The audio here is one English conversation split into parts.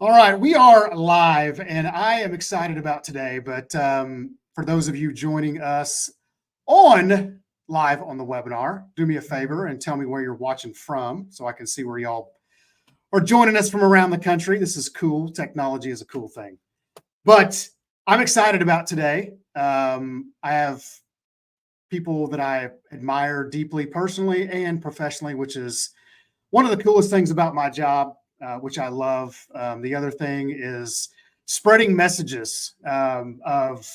All right, we are live, and I am excited about today. But for those of you joining us live on the webinar, do me a favor and tell me where you're watching from so I can see where y'all are joining us from around the country. This is cool. Technology is a cool thing. But I'm excited about today. I have people that I admire deeply personally and professionally, which is one of the coolest things about my job. Which I love. The other thing is spreading messages of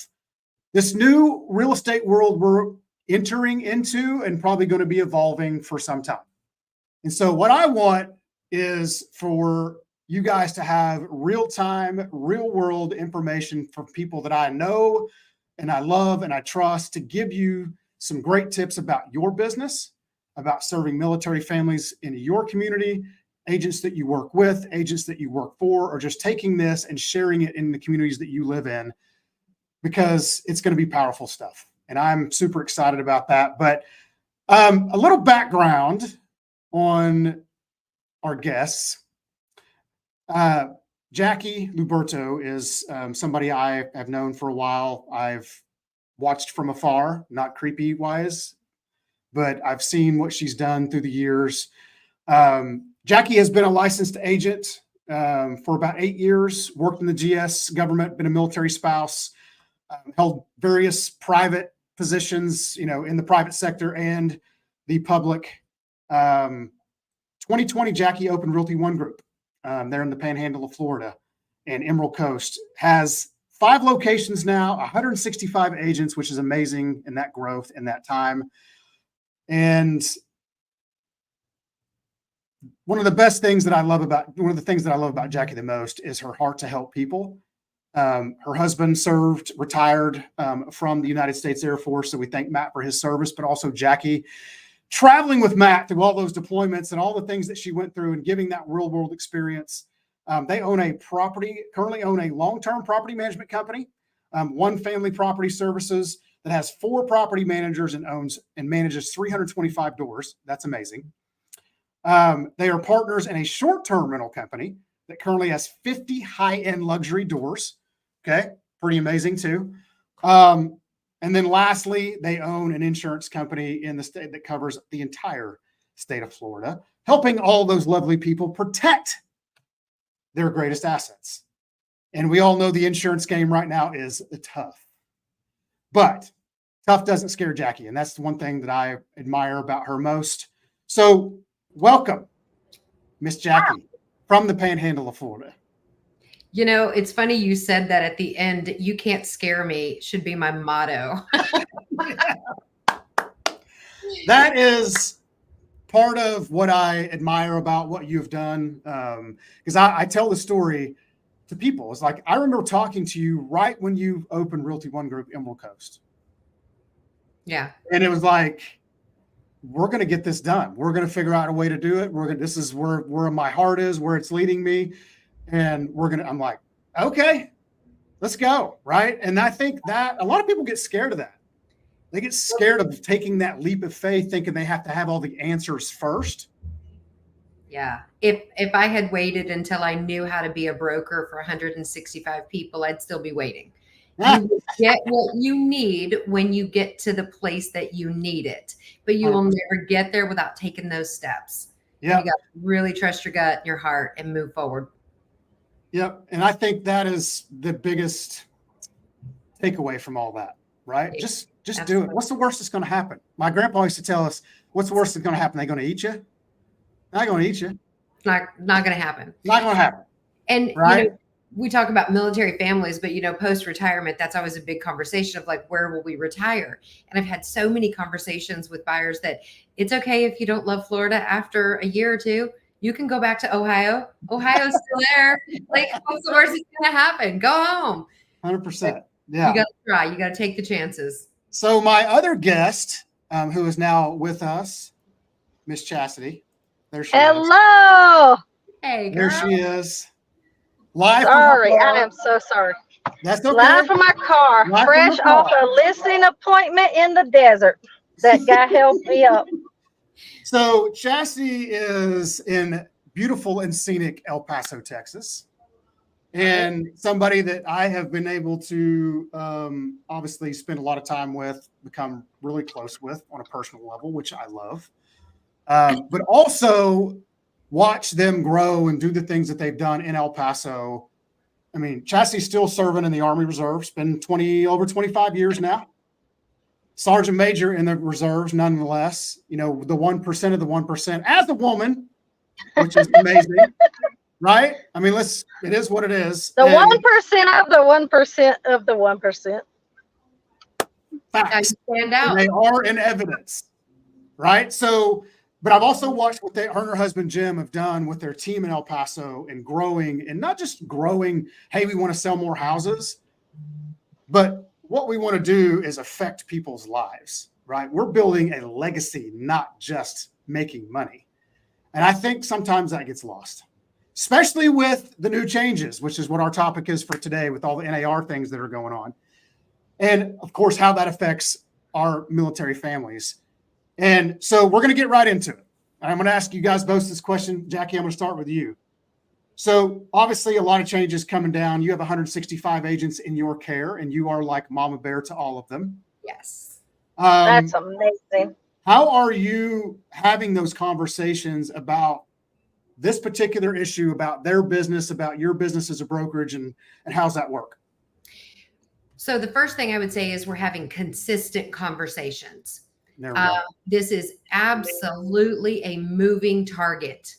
this new real estate world we're entering into and probably going to be evolving for some time. And so what I want is for you guys to have real-time, real-world information from people that I know and I love and I trust to give you some great tips about your business, about serving military families in your community, agents that you work with, agents that you work for, or just taking this and sharing it in the communities that you live in, because it's going to be powerful stuff. And I'm super excited about that. But a little background on our guests. Jackie Luberto is somebody I have known for a while. I've watched from afar, not creepy wise, but I've seen what she's done through the years. Jackie has been a licensed agent for about 8 years, worked in the GS government, been a military spouse, held various private positions, in the private sector and the public. 2020, Jackie opened Realty One Group there in the Panhandle of Florida and Emerald Coast. Has 5 locations now, 165 agents, which is amazing in that growth in that time. And one of the things that I love about Jackie the most is her heart to help people. Her husband retired from the United States Air Force. So we thank Matt for his service, but also Jackie traveling with Matt through all those deployments and all the things that she went through and giving that real world experience. They currently own a long-term property management company, One Family Property Services, that has 4 property managers and manages 325 doors. That's amazing. They are partners in a short-term rental company that currently has 50 high-end luxury doors. Okay, pretty amazing too. And then lastly, they own an insurance company in the state that covers the entire state of Florida, helping all those lovely people protect their greatest assets. And we all know the insurance game right now is tough. But tough doesn't scare Jackie, and that's the one thing that I admire about her most. So welcome, Miss Jackie, from the Panhandle of Florida. It's funny you said that at the end. You can't scare me should be my motto. That is part of what I admire about what you've done. Because I tell the story to people. It's like, I remember talking to you right when you opened Realty One Group Emerald Coast. Yeah. And it was like, we're going to get this done. We're going to figure out a way to do it. This is where my heart is, where it's leading me. And I'm like, okay, let's go. Right. And I think that a lot of people get scared of that. They get scared of taking that leap of faith, thinking they have to have all the answers first. Yeah. If I had waited until I knew how to be a broker for 165 people, I'd still be waiting. You will get what you need when you get to the place that you need it, but you will never get there without taking those steps. Yeah. You got to really trust your gut and your heart and move forward. Yep. And I think that is the biggest takeaway from all that, right? Yeah. Just Absolutely. Do it. What's the worst that's going to happen? My grandpa used to tell us, what's the worst that's going to happen? They're going to eat you. Not going to eat you. Not going to happen. Not going to happen. And, right? We talk about military families, but, post-retirement, that's always a big conversation of like, where will we retire? And I've had so many conversations with buyers that it's okay if you don't love Florida after a year or two. You can go back to Ohio. Ohio's still there. Like, what's the worst that's going to happen? Go home. 100%. Yeah. You got to try. You got to take the chances. So my other guest, who is now with us, Miss Chastity. There she is. Hello. Hey, girl. There she is. Live. Sorry, I am so sorry. That's okay. Live from my car, fresh off a listing appointment in the desert. That guy helped me up. So Chastity is in beautiful and scenic El Paso, Texas. and somebody that I have been able to obviously spend a lot of time with, become really close with on a personal level, which I love. But also watch them grow and do the things that they've done in El Paso. I mean, Chassie's still serving in the Army Reserves, been over 25 years now. Sergeant Major in the reserves, nonetheless, the 1% of the 1% as a woman, which is amazing, right? I mean, it is what it is. The 1% of the 1% of the 1%. Facts. Stand out. And they are in evidence, right? So, but I've also watched what her and her husband Jim have done with their team in El Paso and growing, and not just growing, hey, we want to sell more houses, but what we want to do is affect people's lives, right? We're building a legacy, not just making money. And I think sometimes that gets lost, especially with the new changes, which is what our topic is for today, with all the NAR things that are going on. And of course, how that affects our military families. And so we're going to get right into it. I'm going to ask you guys both this question. Jackie, I'm going to start with you. So obviously a lot of changes coming down. You have 165 agents in your care, and you are like mama bear to all of them. Yes. That's amazing. How are you having those conversations about this particular issue, about their business, about your business as a brokerage, and how's that work? So the first thing I would say is we're having consistent conversations. There we go. This is absolutely a moving target.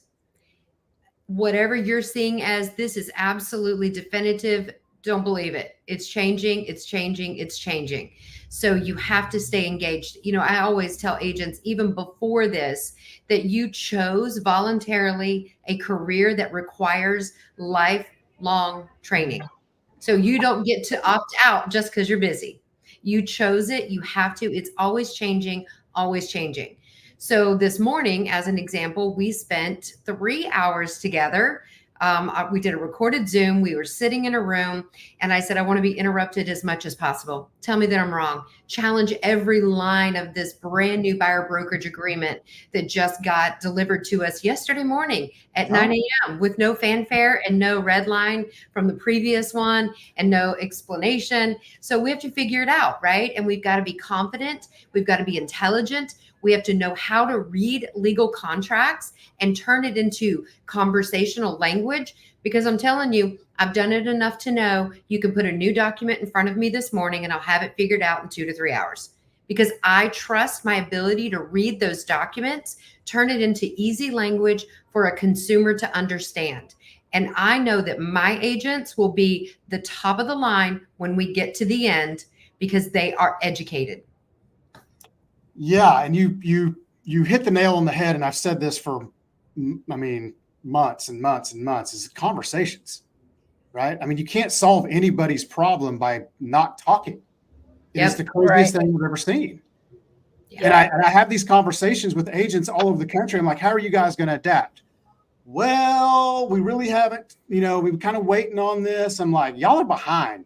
Whatever you're seeing as this is absolutely definitive, don't believe it. It's changing, it's changing, it's changing. So you have to stay engaged. I always tell agents, even before this, that you chose voluntarily a career that requires lifelong training. So you don't get to opt out just because you're busy. You chose it. You have to. It's always changing, always changing. So this morning, as an example, we spent 3 hours together. We did a recorded Zoom. We were sitting in a room, and I said, I want to be interrupted as much as possible. Tell me that I'm wrong. Challenge every line of this brand new buyer brokerage agreement that just got delivered to us yesterday morning at 9 a.m. with no fanfare and no red line from the previous one and no explanation. So we have to figure it out, right? And we've got to be confident. We've got to be intelligent. We have to know how to read legal contracts and turn it into conversational language, because I'm telling you, I've done it enough to know you can put a new document in front of me this morning and I'll have it figured out in 2 to 3 hours, because I trust my ability to read those documents, turn it into easy language for a consumer to understand. And I know that my agents will be the top of the line when we get to the end because they are educated. Yeah, and you hit the nail on the head, and I've said this for, months and months and months, is conversations, right? I mean, you can't solve anybody's problem by not talking. It's the craziest thing I've ever seen. Yeah. And I have these conversations with agents all over the country. I'm like, how are you guys going to adapt? Well, we really haven't, we're kind of waiting on this. I'm like, y'all are behind.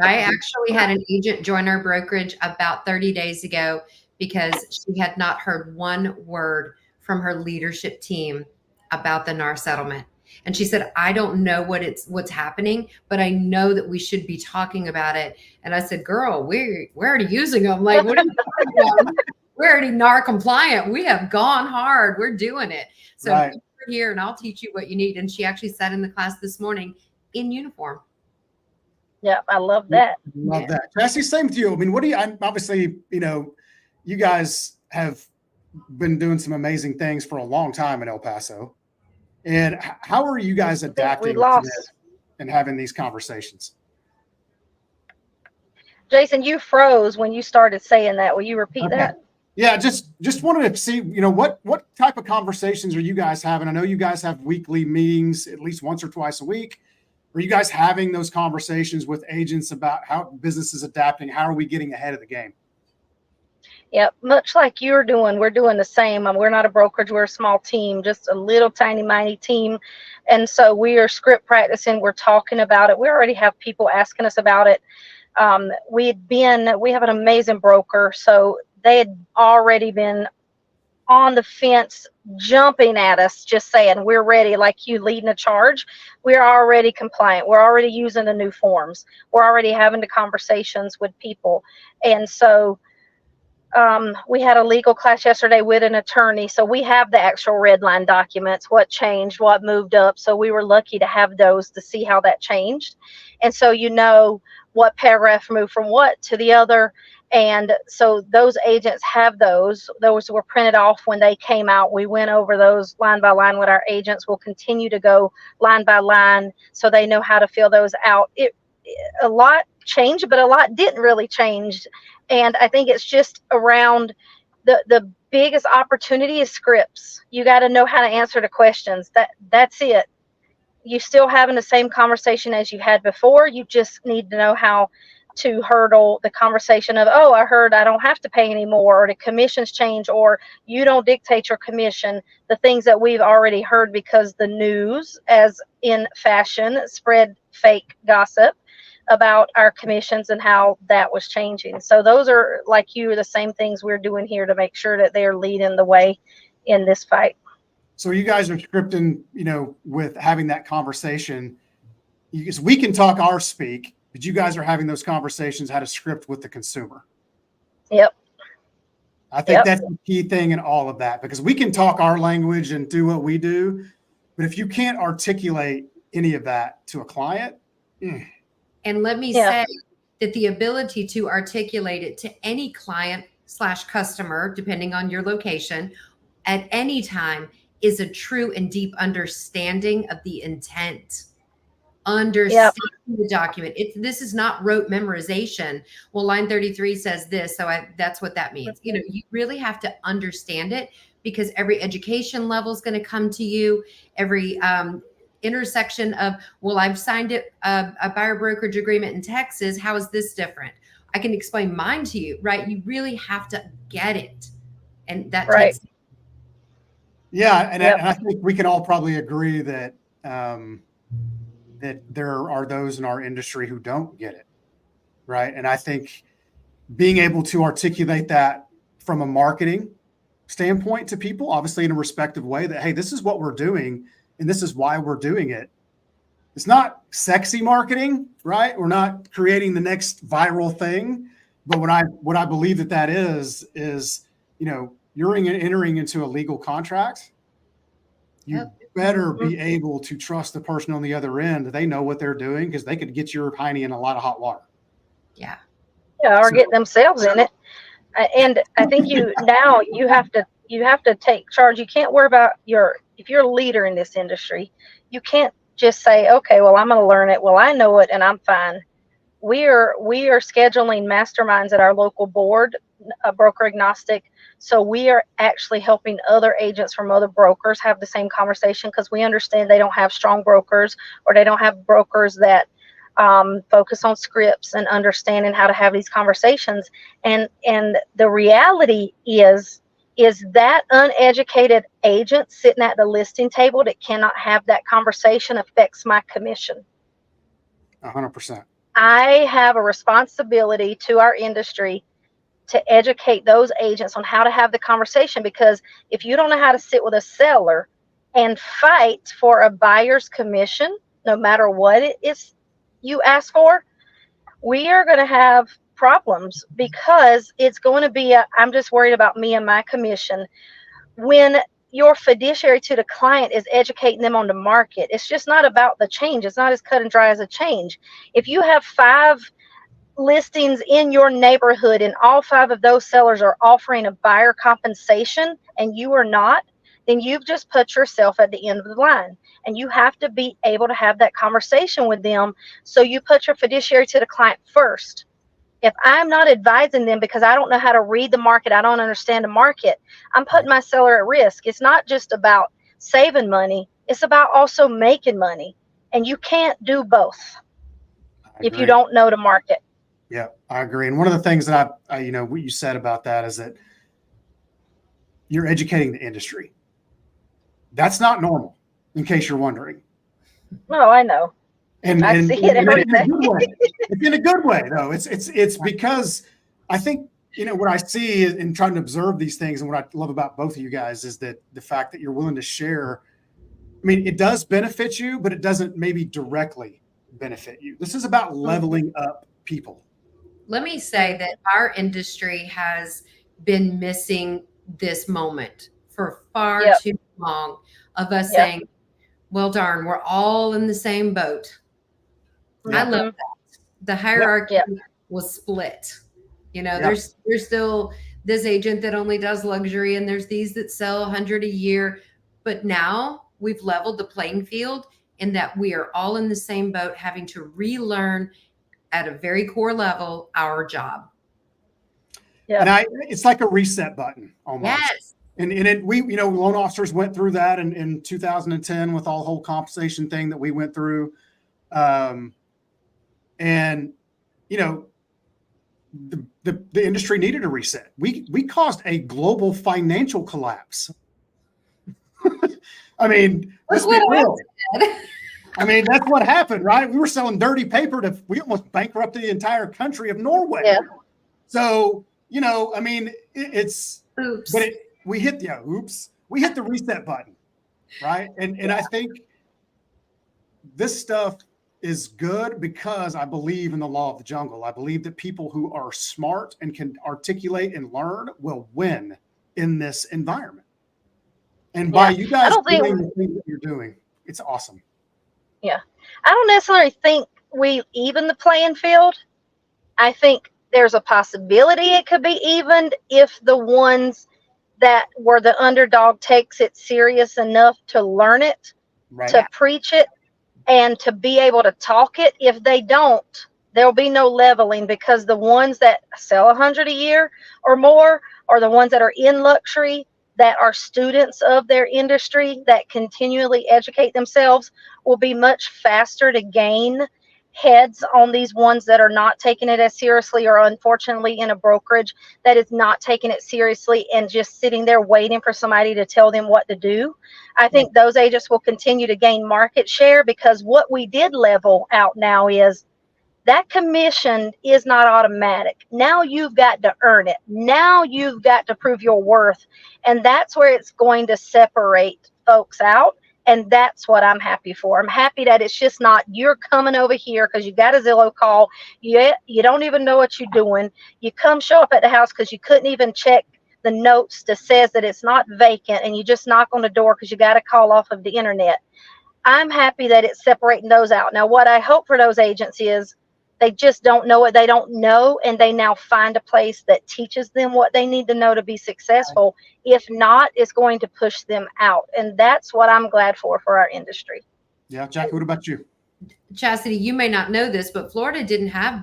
I actually had an agent join our brokerage about 30 days ago because she had not heard one word from her leadership team about the NAR settlement. And she said, I don't know what's happening, but I know that we should be talking about it. And I said, girl, we're already using them. Like, what are you talking about? We're already NAR compliant. We have gone hard. We're doing it. So right. You're here and I'll teach you what you need. And she actually sat in the class this morning in uniform. Yeah, I love that. Love that. Jesse, same with you. I mean, obviously, you guys have been doing some amazing things for a long time in El Paso. And how are you guys adapting to this and having these conversations? Jason, you froze when you started saying that. Will you repeat that? Yeah, just wanted to see, what type of conversations are you guys having? I know you guys have weekly meetings at least once or twice a week. Are you guys having those conversations with agents about how business is adapting? How are we getting ahead of the game? Yeah, much like you're doing, we're doing the same. We're not a brokerage, we're a small team, just a little tiny team. And so we are script practicing, we're talking about it. We already have people asking us about it. We have an amazing broker, so they had already been on the fence jumping at us, just saying we're ready, like you leading a charge. We're already compliant. We're already using the new forms. We're already having the conversations with people. And so we had a legal class yesterday with an attorney. So we have the actual red line documents, what changed, what moved up. So we were lucky to have those to see how that changed. And so you know what paragraph moved from what to the other. And so those agents have those. Those were printed off when they came out. We went over those line by line with our agents. We'll continue to go line by line so they know how to fill those out. A lot changed, but a lot didn't really change. And I think it's just around the biggest opportunity is scripts. You got to know how to answer the questions. That's it. You still having the same conversation as you had before. You just need to know how to hurdle the conversation of, oh, I heard I don't have to pay anymore, or the commissions change, or you don't dictate your commission. The things that we've already heard, because the news, as in fashion, spread fake gossip about our commissions and how that was changing. So those are, like you, the same things we're doing here to make sure that they're leading the way in this fight. So you guys are scripting, with having that conversation, because we can talk our speak, but you guys are having those conversations how to script with the consumer. Yep. I think that's the key thing in all of that, because we can talk our language and do what we do, but if you can't articulate any of that to a client. And let me say that the ability to articulate it to any client / customer, depending on your location, at any time is a true and deep understanding of the intent. Understanding the document. This is not rote memorization. Well, line 33 says this, so that's what that means. You really have to understand it, because every education level is going to come to you. Every intersection of, well, I've signed a buyer brokerage agreement in Texas. How is this different? I can explain mine to you, right? You really have to get it, and that takes. Yeah, and I think we can all probably agree that that there are those in our industry who don't get it, right? And I think being able to articulate that from a marketing standpoint to people, obviously in a respective way, that, hey, this is what we're doing and this is why we're doing it. It's not sexy marketing, right? We're not creating the next viral thing. But what I believe that is, you're entering into a legal contract. You better be able to trust the person on the other end that they know what they're doing, because they could get your hiney in a lot of hot water. Yeah, or get themselves in it. And I think you have to take charge. You can't worry about if you're a leader in this industry, you can't just say, okay, well, I'm going to learn it. Well, I know it and I'm fine. We are scheduling masterminds at our local board, broker agnostic. So we are actually helping other agents from other brokers have the same conversation, because we understand they don't have strong brokers, or they don't have brokers that focus on scripts and understanding how to have these conversations. And the reality is that uneducated agent sitting at the listing table that cannot have that conversation affects my commission. 100%. I have a responsibility to our industry to educate those agents on how to have the conversation, because if you don't know how to sit with a seller and fight for a buyer's commission, no matter what it is you ask for, we are going to have problems, because it's going to be I'm just worried about me and my commission. When your fiduciary to the client is educating them on the market, it's just not about the change. It's not as cut and dry as a change. If you have 5 listings in your neighborhood and all 5 of those sellers are offering a buyer compensation and you are not, then you've just put yourself at the end of the line. And you have to be able to have that conversation with them. So you put your fiduciary to the client first. If I'm not advising them because I don't know how to read the market, I don't understand the market, I'm putting my seller at risk. It's not just about saving money. It's about also making money. And you can't do both if you don't know the market. Yeah, I agree. And one of the things that what you said about that is that you're educating the industry. That's not normal, in case you're wondering. No, I know. And I see it every day. It's in a good way, though. It's because I think what I see in trying to observe these things, and what I love about both of you guys, is that the fact that you're willing to share. I mean, it does benefit you, but it doesn't maybe directly benefit you. This is about leveling up people. Let me say that our industry has been missing this moment for far Yep. too long, of us Yep. saying, well, darn, we're all in the same boat. I love Mhm. that. The hierarchy Yep. was split. Yep. There's still this agent that only does luxury, and there's these that sell 100 a year. But now we've leveled the playing field in that we are all in the same boat, having to relearn at a very core level our job. Yep. And it's like a reset button almost. Yes. And we, loan officers went through that in 2010 with all the whole compensation thing that we went through. And, the industry needed a reset. We caused a global financial collapse. I mean, let's be real. I mean, that's what happened, right? We were selling dirty paper we almost bankrupted the entire country of Norway. Yeah. So, I mean, Oops. but we hit the reset button, right? And I think this stuff is good because I believe in the law of the jungle. I believe that people who are smart and can articulate and learn will win in this environment. And by you guys doing the things that you're doing, it's awesome. Yeah. I don't necessarily think we even the playing field. I think there's a possibility it could be evened if the ones that were the underdog takes it serious enough to learn it, to preach it, and to be able to talk it. If they don't, there'll be no leveling, because the ones that sell 100 a year or more are the ones that are in luxury, that are students of their industry, that continually educate themselves, will be much faster to gain heads on these ones that are not taking it as seriously, or unfortunately in a brokerage that is not taking it seriously and just sitting there waiting for somebody to tell them what to do. I think those agents will continue to gain market share, because what we did level out now is that commission is not automatic. Now you've got to earn it. Now you've got to prove your worth. And that's where it's going to separate folks out. And that's what I'm happy for. I'm happy that it's just not you're coming over here because you got a Zillow call. You don't even know what you're doing. You come show up at the house because you couldn't even check the notes that says that it's not vacant, and you just knock on the door because you got a call off of the internet. I'm happy that it's separating those out. Now, what I hope for those agents is they just don't know what they don't know, and they now find a place that teaches them what they need to know to be successful. If not, it's going to push them out. And that's what I'm glad for our industry. Yeah. Jackie, what about you? Chastity, you may not know this, but Florida didn't have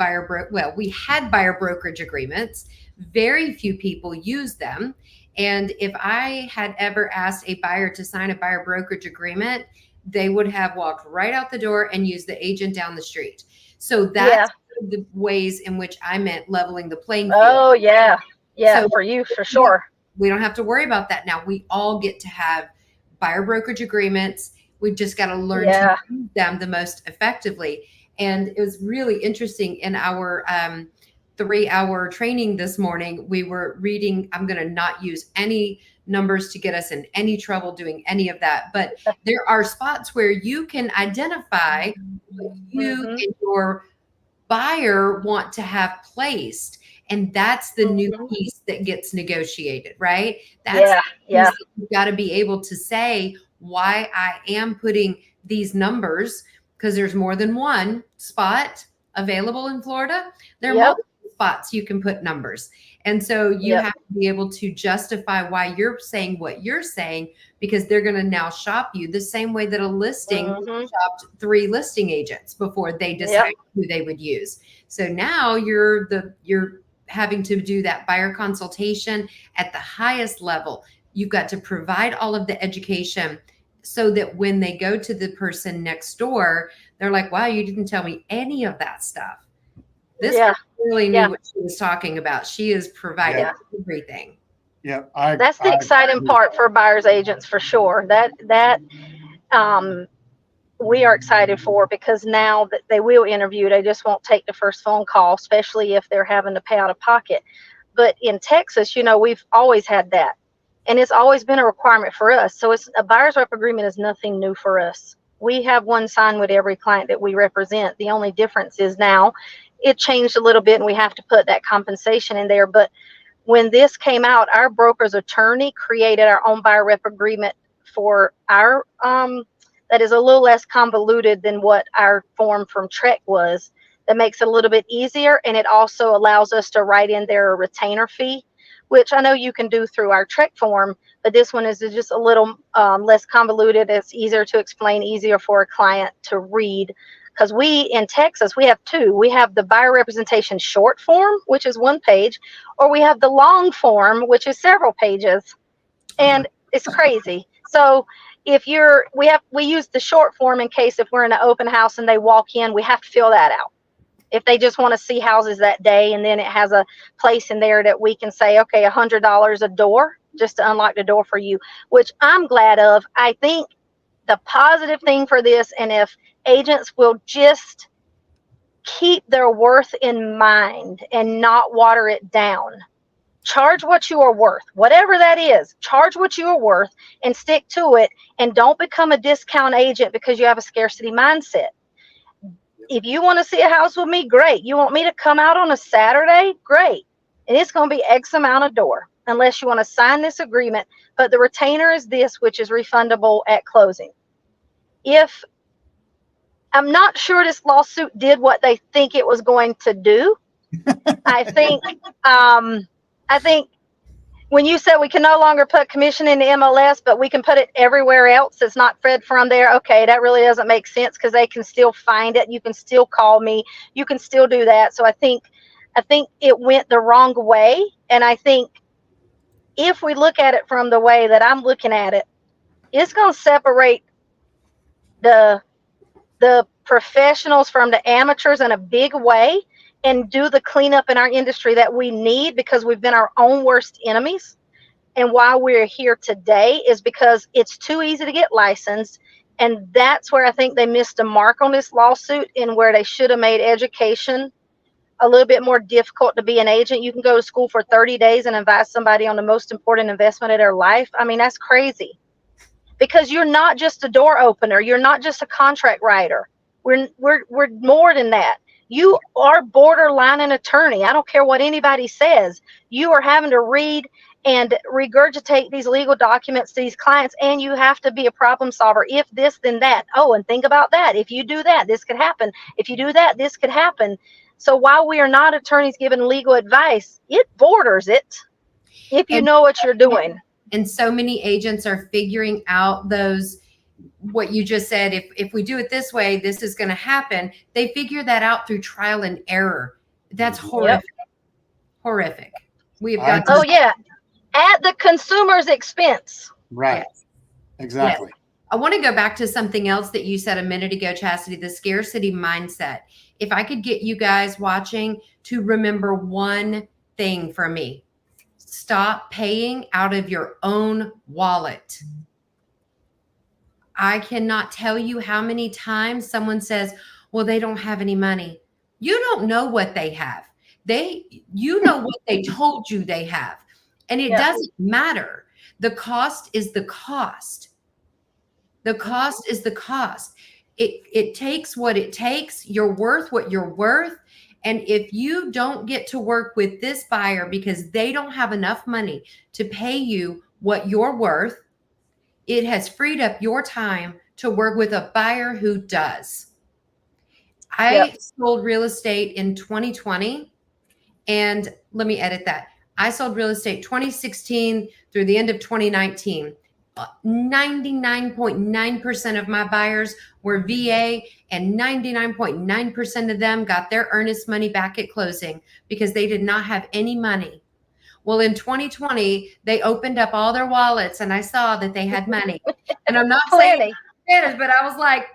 we had buyer brokerage agreements. Very few people used them. And if I had ever asked a buyer to sign a buyer brokerage agreement, they would have walked right out the door and used the agent down the street. So that's the ways in which I meant leveling the playing field. Oh, yeah. Yeah, so for you, for sure. We don't have to worry about that now. We all get to have buyer brokerage agreements. We've just got to learn to use them the most effectively. And it was really interesting in our 3-hour training this morning. We were reading, I'm going to not use any numbers to get us in any trouble doing any of that, but there are spots where you can identify what you and your buyer want to have placed. And that's the new piece that gets negotiated, right? That's that you've got to be able to say why I am putting these numbers, because there's more than one spot available in Florida. There are multiple spots you can put numbers. And so you have to be able to justify why you're saying what you're saying, because they're going to now shop you the same way that a listing shopped 3 listing agents before they decided who they would use. So now you're having to do that buyer consultation at the highest level. You've got to provide all of the education so that when they go to the person next door, they're like, wow, you didn't tell me any of that stuff. This really knew what she was talking about. She is providing everything. Yeah, that's the exciting part for buyers agents, for sure. That we are excited for, because now that they will interview, they just won't take the first phone call, especially if they're having to pay out of pocket. But in Texas, we've always had that. And it's always been a requirement for us. So it's a buyer's rep agreement is nothing new for us. We have one signed with every client that we represent. The only difference is now it changed a little bit and we have to put that compensation in there. But when this came out, our broker's attorney created our own buyer rep agreement for our that is a little less convoluted than what our form from Trek was. That makes it a little bit easier, and it also allows us to write in there a retainer fee, which I know you can do through our Trek form, but this one is just a little less convoluted. It's easier to explain, easier for a client to read. Because in Texas, we have two. We have the buyer representation short form, which is 1 page, or we have the long form, which is several pages. And it's crazy. So we use the short form in case if we're in an open house and they walk in, we have to fill that out. If they just want to see houses that day, and then it has a place in there that we can say, okay, $100 a door just to unlock the door for you, which I'm glad of. I think the positive thing for this, and if agents will just keep their worth in mind and not water it down, charge what you are worth, whatever that is, charge what you are worth and stick to it, and don't become a discount agent because you have a scarcity mindset. If you want to see a house with me, great. You want me to come out on a Saturday? Great. And it's going to be X amount a door, unless you want to sign this agreement. But the retainer is this, which is refundable at closing. If I'm not sure this lawsuit did what they think it was going to do. I think when you said we can no longer put commission in the MLS, but we can put it everywhere else, it's not fed from there. Okay, that really doesn't make sense because they can still find it. You can still call me. You can still do that. So I think it went the wrong way. And I think if we look at it from the way that I'm looking at it, it's going to separate the professionals from the amateurs in a big way, and do the cleanup in our industry that we need, because we've been our own worst enemies. And why we're here today is because it's too easy to get licensed. And that's where I think they missed a mark on this lawsuit, and where they should have made education a little bit more difficult to be an agent. You can go to school for 30 days and advise somebody on the most important investment of their life. I mean, that's crazy, because you're not just a door opener. You're not just a contract writer. We're more than that. You are borderline an attorney. I don't care what anybody says. You are having to read and regurgitate these legal documents to these clients, and you have to be a problem solver. If this, then that. Oh, and think about that. If you do that, this could happen. If you do that, this could happen. So while we are not attorneys giving legal advice, it borders it if you know what you're doing. And so many agents are figuring out what you just said, if we do it this way, this is going to happen. They figure that out through trial and error. That's horrific. Yep. Horrific. We've got oh yeah, at the consumer's expense. Right. Yes. Exactly. Yes. I want to go back to something else that you said a minute ago, Chastity, the scarcity mindset. If I could get you guys watching to remember one thing for me: stop paying out of your own wallet. I cannot tell you how many times someone says, well, they don't have any money. You don't know what they have. You know what they told you they have. And it doesn't matter. The cost is the cost. The cost is the cost. It takes what it takes. You're worth what you're worth. And if you don't get to work with this buyer because they don't have enough money to pay you what you're worth, it has freed up your time to work with a buyer who does. I sold real estate in 2020, and let me edit that. I sold real estate 2016 through the end of 2019. 99.9% of my buyers were VA, and 99.9% of them got their earnest money back at closing because they did not have any money. Well, in 2020, they opened up all their wallets, and I saw that they had money. And I'm not saying it, but I was like,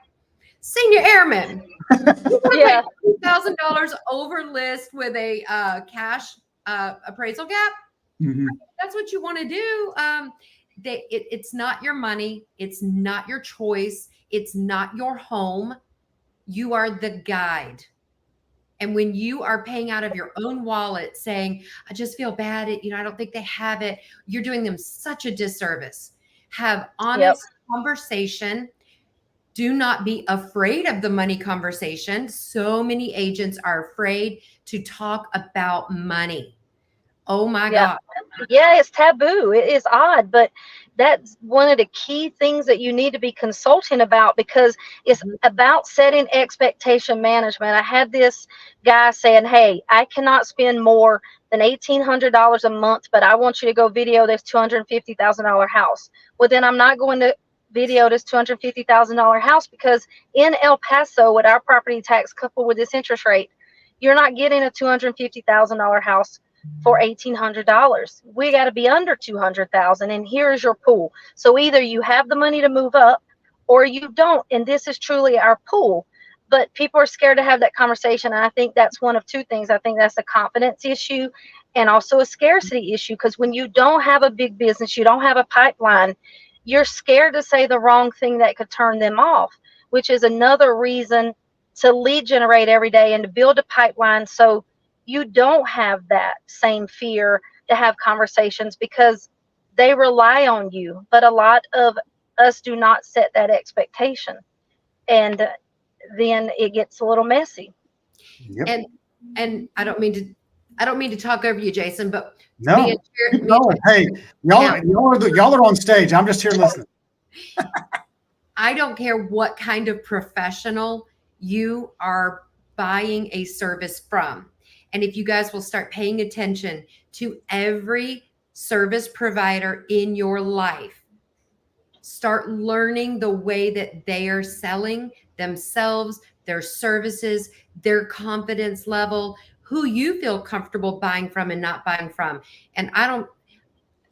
senior airman, you want to pay $2,000 over list with a cash appraisal gap? Mm-hmm. That's what you want to do. It's not your money. It's not your choice. It's not your home. You are the guide. And when you are paying out of your own wallet saying, I just feel bad, I don't think they have it, you're doing them such a disservice. Have honest conversation. Do not be afraid of the money conversation. So many agents are afraid to talk about money. Oh my God. Yeah, it's taboo. It is odd, but that's one of the key things that you need to be consulting about, because it's about setting expectation management. I had this guy saying, hey, I cannot spend more than $1,800 a month, but I want you to go video this $250,000 house. Well, then I'm not going to video this $250,000 house, because in El Paso, with our property tax coupled with this interest rate, you're not getting a $250,000 house for $1,800. We got to be under 200,000, and here's your pool. So either you have the money to move up or you don't, and this is truly our pool. But people are scared to have that conversation, and I think that's one of two things. I think that's a confidence issue and also a scarcity issue, because when you don't have a big business, you don't have a pipeline, you're scared to say the wrong thing that could turn them off, which is another reason to lead generate every day and to build a pipeline, so you don't have that same fear to have conversations, because they rely on you. But a lot of us do not set that expectation, and then it gets a little messy. Yep. And I don't mean to talk over you, Jason, but No, keep going. Hey, y'all are on stage. I'm just here listening. I don't care what kind of professional you are buying a service from. And if you guys will start paying attention to every service provider in your life, start learning the way that they are selling themselves, their services, their confidence level, who you feel comfortable buying from and not buying from. And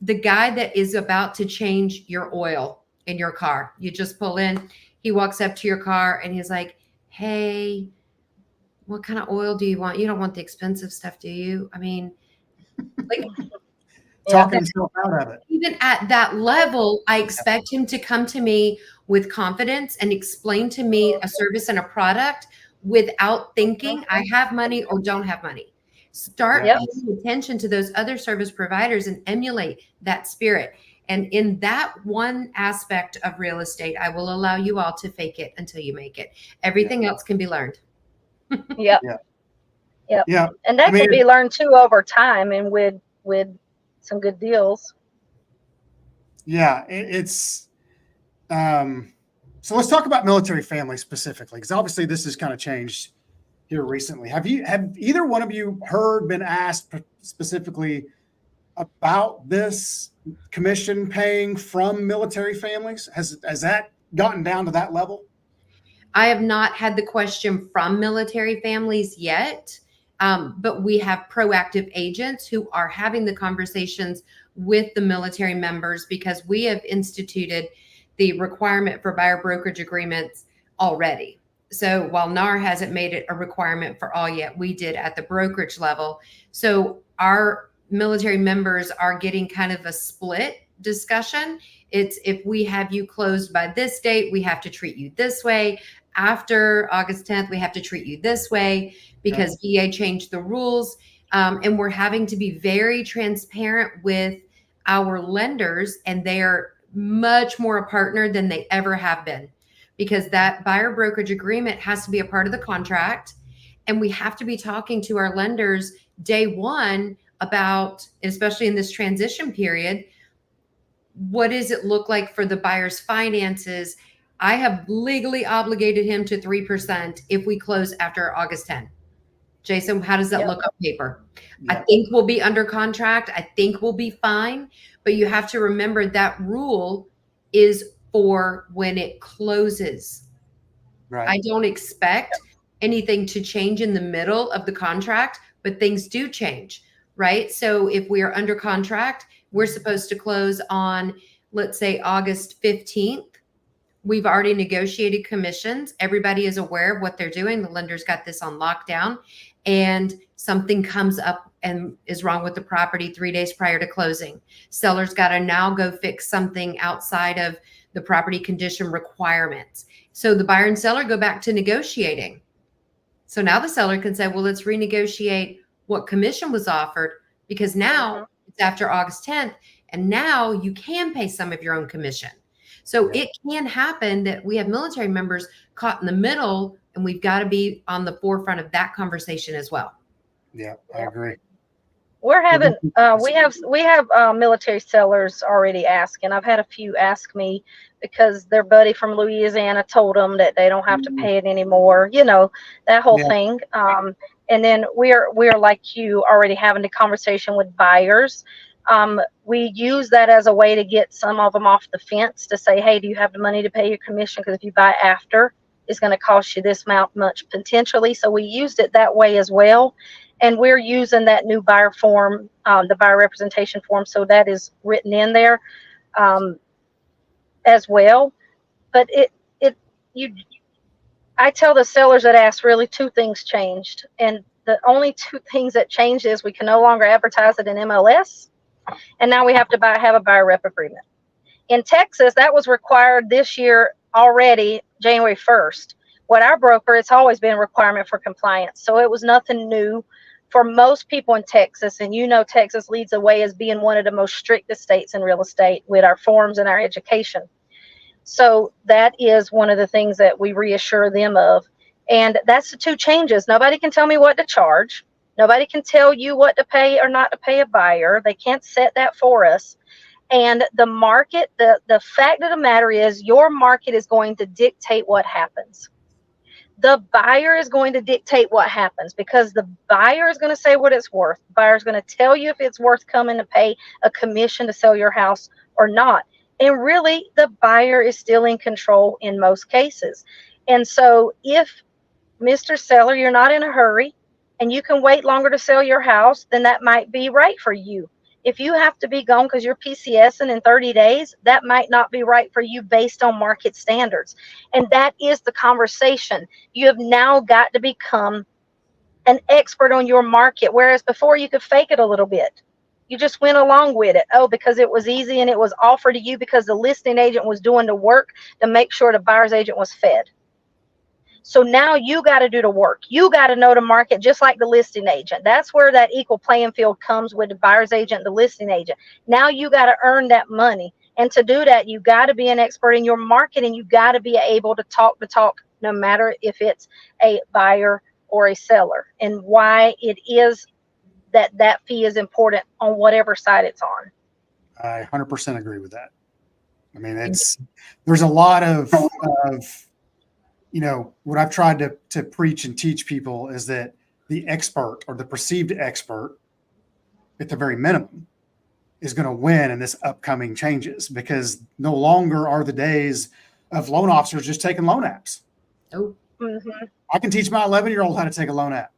the guy that is about to change your oil in your car, you just pull in, he walks up to your car and he's like, hey, what kind of oil do you want? You don't want the expensive stuff, do you? I mean, like talking himself out of it. Even at that level, I expect him to come to me with confidence and explain to me a service and a product without thinking I have money or don't have money. Start paying attention to those other service providers and emulate that spirit. And in that one aspect of real estate, I will allow you all to fake it until you make it. Everything else can be learned. Yeah. And that can be learned too over time, and with some good deals. Yeah, it's so let's talk about military families specifically, because obviously this has kind of changed here recently. Have either one of you been asked specifically about this commission paying from military families? Has that gotten down to that level? I have not had the question from military families yet, but we have proactive agents who are having the conversations with the military members, because we have instituted the requirement for buyer brokerage agreements already. So while NAR hasn't made it a requirement for all yet, we did at the brokerage level. So our military members are getting kind of a split discussion. It's, if we have you closed by this date, we have to treat you this way. After August 10th, we have to treat you this way, because VA changed the rules. And we're having to be very transparent with our lenders, and they are much more a partner than they ever have been, because that buyer brokerage agreement has to be a part of the contract. And we have to be talking to our lenders day one about, especially in this transition period, what does it look like for the buyer's finances? I have legally obligated him to 3% if we close after August 10. Jason, how does that look on paper? I think we'll be under contract. I think we'll be fine. But you have to remember that rule is for when it closes. Right. I don't expect anything to change in the middle of the contract, but things do change, right? So if we are under contract, we're supposed to close on, let's say, August 15th. We've already negotiated commissions. Everybody is aware of what they're doing. The lender's got this on lockdown, and something comes up and is wrong with the property 3 days prior to closing. Seller's got to now go fix something outside of the property condition requirements. So the buyer and seller go back to negotiating. So now the seller can say, well, let's renegotiate what commission was offered, because now it's after August 10th, and now you can pay some of your own commission. So it can happen that we have military members caught in the middle, and we've got to be on the forefront of that conversation as well. Yeah, I agree. We're having we have military sellers already asking. I've had a few ask me because their buddy from Louisiana told them that they don't have to pay it anymore. You know, that whole thing. And then we're like you, already having the conversation with buyers. We use that as a way to get some of them off the fence, to say, hey, do you have the money to pay your commission? Because if you buy after, it's going to cost you this amount much potentially. So we used it that way as well. And we're using that new buyer form, the buyer representation form. So that is written in there as well. But I tell the sellers that ask, really two things changed. And the only two things that changed is we can no longer advertise it in MLS. And now we have to have a buyer rep agreement. In Texas, that was required this year already, January 1st. What our broker, it's always been a requirement for compliance. So it was nothing new for most people in Texas. And you know, Texas leads the way as being one of the most strictest states in real estate with our forms and our education. So that is one of the things that we reassure them of. And that's the two changes. Nobody can tell me what to charge. Nobody can tell you what to pay or not to pay a buyer. They can't set that for us. And the market, the fact of the matter is, your market is going to dictate what happens. The buyer is going to dictate what happens, because the buyer is going to say what it's worth. The buyer is going to tell you if it's worth coming to pay a commission to sell your house or not. And really, the buyer is still in control in most cases. And so if, Mr. Seller, you're not in a hurry and you can wait longer to sell your house, then that might be right for you. If you have to be gone because you're PCSing in 30 days, that might not be right for you based on market standards. And that is the conversation. You have now got to become an expert on your market, whereas before you could fake it a little bit. You just went along with it. Oh, because it was easy and it was offered to you because the listing agent was doing the work to make sure the buyer's agent was fed. So now you got to do the work. You got to know the market just like the listing agent. That's where that equal playing field comes with the buyer's agent, the listing agent. Now you got to earn that money. And to do that, you got to be an expert in your market, and you got to be able to talk the talk, no matter if it's a buyer or a seller, and why it is that fee is important on whatever side it's on. I 100% agree with that. I mean, there's a lot of you know, what I've tried to preach and teach people is that the expert, or the perceived expert, at the very minimum, is going to win in this upcoming changes, because no longer are the days of loan officers just taking loan apps. Oh, I can teach my 11-year-old how to take a loan app.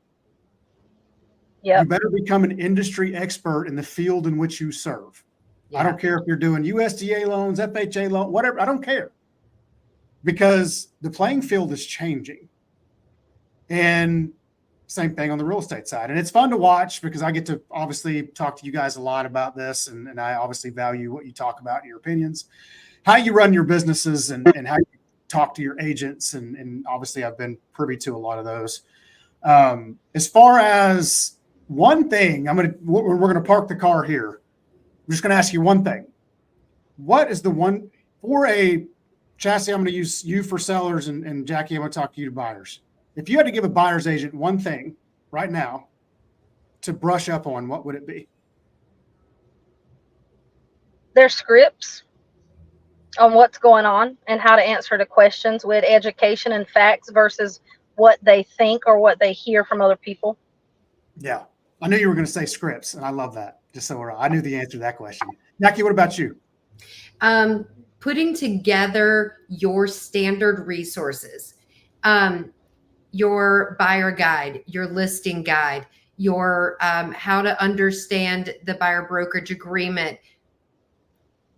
Yeah. You better become an industry expert in the field in which you serve. yeah. I don't care if you're doing USDA loans, FHA loans, whatever. I don't care, because the playing field is changing. And same thing on the real estate side. And it's fun to watch, because I get to obviously talk to you guys a lot about this. And I obviously value what you talk about and your opinions, how you run your businesses, and how you talk to your agents. And obviously I've been privy to a lot of those. As far as one thing, we're going to park the car here. I'm just going to ask you one thing. What is the one, for a Chassie, I'm going to use you for sellers, and Jackie, I'm going to talk to you to buyers. If you had to give a buyer's agent one thing right now to brush up on, what would it be? Their scripts on what's going on and how to answer the questions with education and facts versus what they think or what they hear from other people. Yeah. I knew you were going to say scripts, and I love that. Just so I knew the answer to that question. Jackie, what about you? Putting together your standard resources, your buyer guide, your listing guide, your how to understand the buyer brokerage agreement.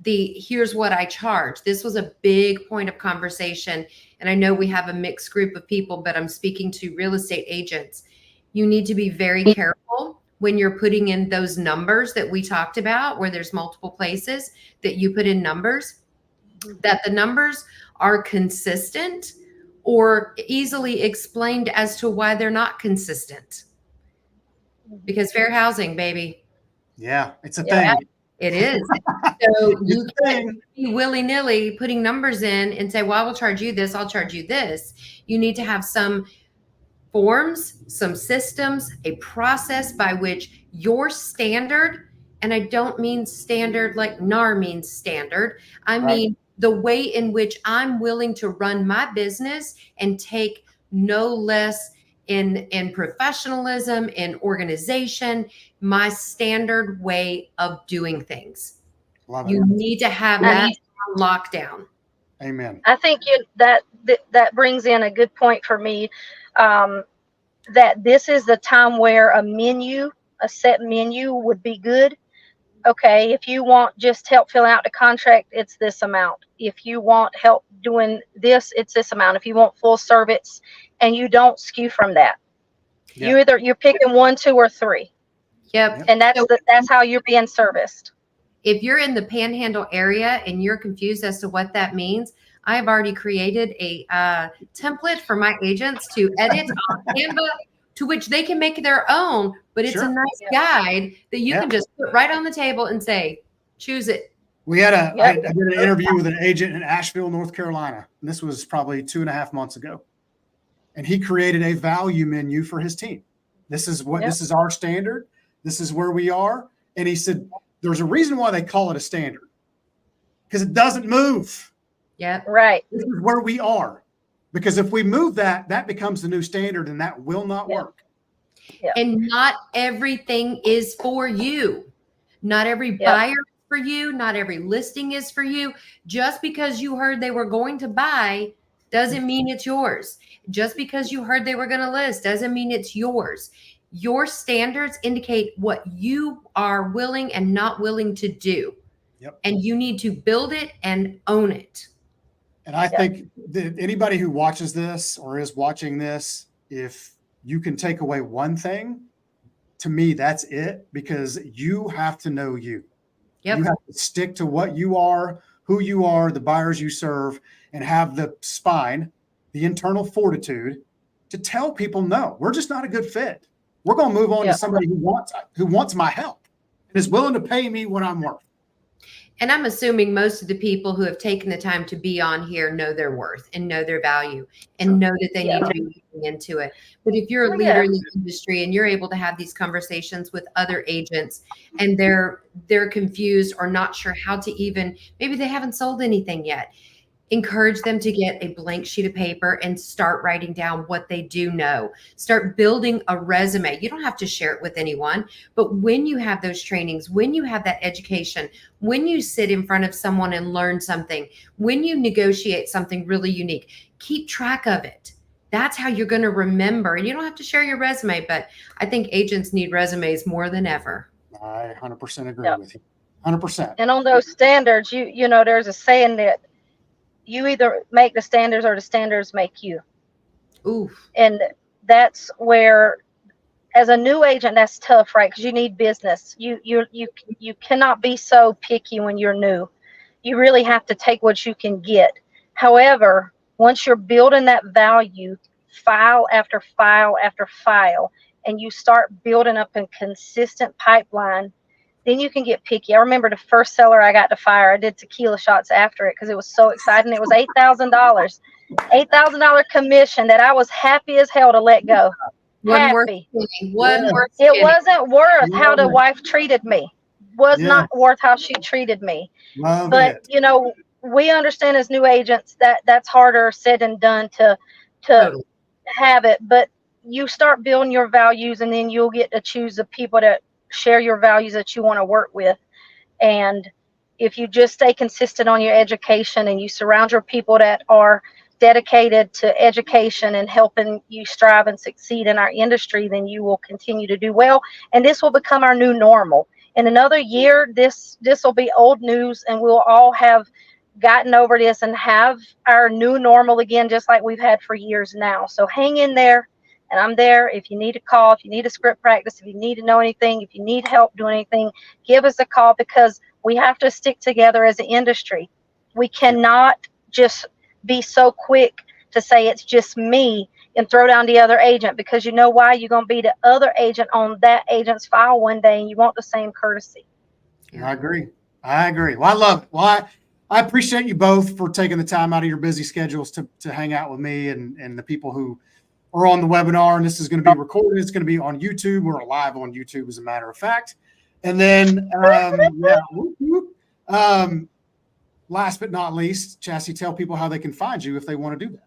Here's what I charge. This was a big point of conversation. And I know we have a mixed group of people, but I'm speaking to real estate agents. You need to be very careful when you're putting in those numbers that we talked about, where there's multiple places that you put in numbers, that the numbers are consistent or easily explained as to why they're not consistent. Because fair housing, baby. Yeah, it's a Yeah. thing. It is. So It's you a can't thing. be willy-nilly putting numbers in and say, well, I will charge you this, I'll charge you this. You need to have some forms, some systems, a process by which your standard, and I don't mean standard like NAR means standard, I Right. mean the way in which I'm willing to run my business and take no less in professionalism, in organization, my standard way of doing things. Love it. You need to have that on lockdown. Amen. I think that brings in a good point for me, that this is the time where a set menu would be good. Okay, if you want just help filling out the contract, it's this amount. If you want help doing this, it's this amount. If you want full service, and you don't skew from that. Yeah. You're picking 1, 2, or 3, Yep. and So that's how you're being serviced. if you're in the Panhandle area and you're confused as to what that means, I have already created a template for my agents to edit on Canva, to which they can make their own, but it's a Sure. nice guide that you Yeah. can just put right on the table and say, choose it. We had Yep. I did an interview with an agent in Asheville, North Carolina, and this was probably 2.5 months ago. And he created a value menu for his team. This is Yep. this is our standard. This is where we are. And he said, there's a reason why they call it a standard, because it doesn't move. Yep. Right. This is where we are. Because if we move that, that becomes the new standard, and that will not Yep. work. And not everything is for you. Not every Yep. buyer is for you. Not every listing is for you. Just because you heard they were going to buy doesn't mean it's yours. Just because you heard they were going to list doesn't mean it's yours. Your standards indicate what you are willing and not willing to do. Yep. And you need to build it and own it. And I Yep. think that anybody who watches this or is watching this, if you can take away one thing, to me, that's it, because you have to know you. Yep. You have to stick to what you are, who you are, the buyers you serve, and have the spine, the internal fortitude to tell people, no, we're just not a good fit. We're going to move on Yep. to somebody who wants my help and is willing to pay me what I'm worth. And I'm assuming most of the people who have taken the time to be on here know their worth and know their value and know that they Yeah. need to be looking into it. But if you're a Oh, leader yeah. in the industry and you're able to have these conversations with other agents and they're confused or not sure how to even, maybe they haven't sold anything yet, encourage them to get a blank sheet of paper and start writing down what they do know. Start building a resume. You don't have to share it with anyone, but when you have those trainings, when you have that education, when you sit in front of someone and learn something, when you negotiate something really unique, keep track of it. That's how you're going to remember. And you don't have to share your resume, but I think agents need resumes more than ever. I 100% agree Yep. with you. 100%. And on those standards, there's a saying that you either make the standards or the standards make you. Oof. And that's where, as a new agent, that's tough, right? Because you need business. You cannot be so picky when you're new. You really have to take what you can get. However, once you're building that value, file after file after file, and you start building up a consistent pipeline, then you can get picky. I remember the first seller I got to fire, I did tequila shots after it because it was so exciting. It was $8,000, $8,000 commission that I was happy as hell to let go. One worth Happy. skinny. One Yes. worth It skinny. wasn't worth how Love the it. wife treated me. Was Yes. not worth how she treated me. Love But it. we understand as new agents that that's harder said than done to Totally. have it. But you start building your values, and then you'll get to choose the people that share your values that you want to work with. And if you just stay consistent on your education and you surround your people that are dedicated to education and helping you strive and succeed in our industry, then you will continue to do well. And this will become our new normal. In another year, this will be old news, and we'll all have gotten over this and have our new normal again, just like we've had for years now. So hang in there. And I'm there if you need a call, if you need a script practice, if you need to know anything, if you need help doing anything, give us a call, because we have to stick together as an industry. We cannot just be so quick to say it's just me and throw down the other agent, because you know why? You're going to be the other agent on that agent's file one day, and you want the same courtesy. Yeah. I agree. I agree. Well, I love it. Well, I appreciate you both for taking the time out of your busy schedules to hang out with me and the people who are on the webinar. And this is going to be recorded. It's going to be on YouTube. We're live on YouTube, as a matter of fact. And then, last but not least, Chastity, tell people how they can find you if they want to do that.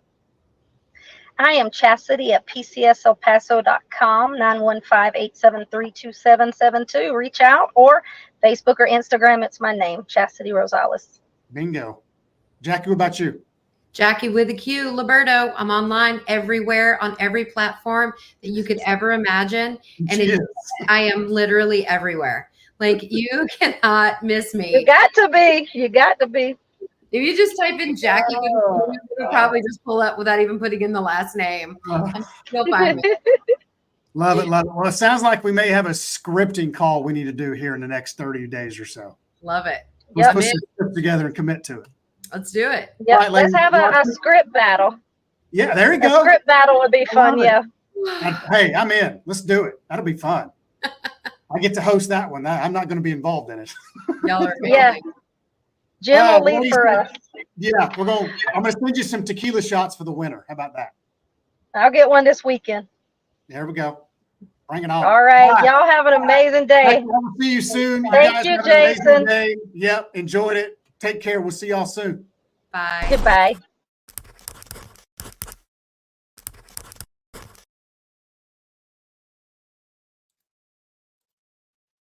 I am Chastity at pcselpaso.com, 915-873-2772. Reach out, or Facebook or Instagram. It's my name, Chastity Rosales. Bingo. Jackie, what about you? Jackie with a Q, Liberto. I'm online everywhere on every platform that you could ever imagine. And I am literally everywhere. Like, you cannot miss me. You got to be. You got to be. If you just type in Jackie, you'll probably just pull up without even putting in the last name. You'll find me. Love it, love it. Well, it sounds like we may have a scripting call we need to do here in the next 30 days or so. Love it. Let's put some script together and commit to it. Let's do it. Yeah, right, let's have a script battle. Yeah, there you A go. script battle would be fun, yeah. Hey, I'm in. Let's do it. That'll be fun. I get to host that one. I'm not going to be involved in it. Y'all are Yeah. Jim will lead for us. Yeah, I'm going to send you some tequila shots for the winner. How about that? I'll get one this weekend. There we go. Bring it on. All right. Y'all have an amazing day. We'll see you soon. Thank you, have an amazing Jason. day. Yep. Enjoyed it. Take care. We'll see y'all soon. Bye. Goodbye.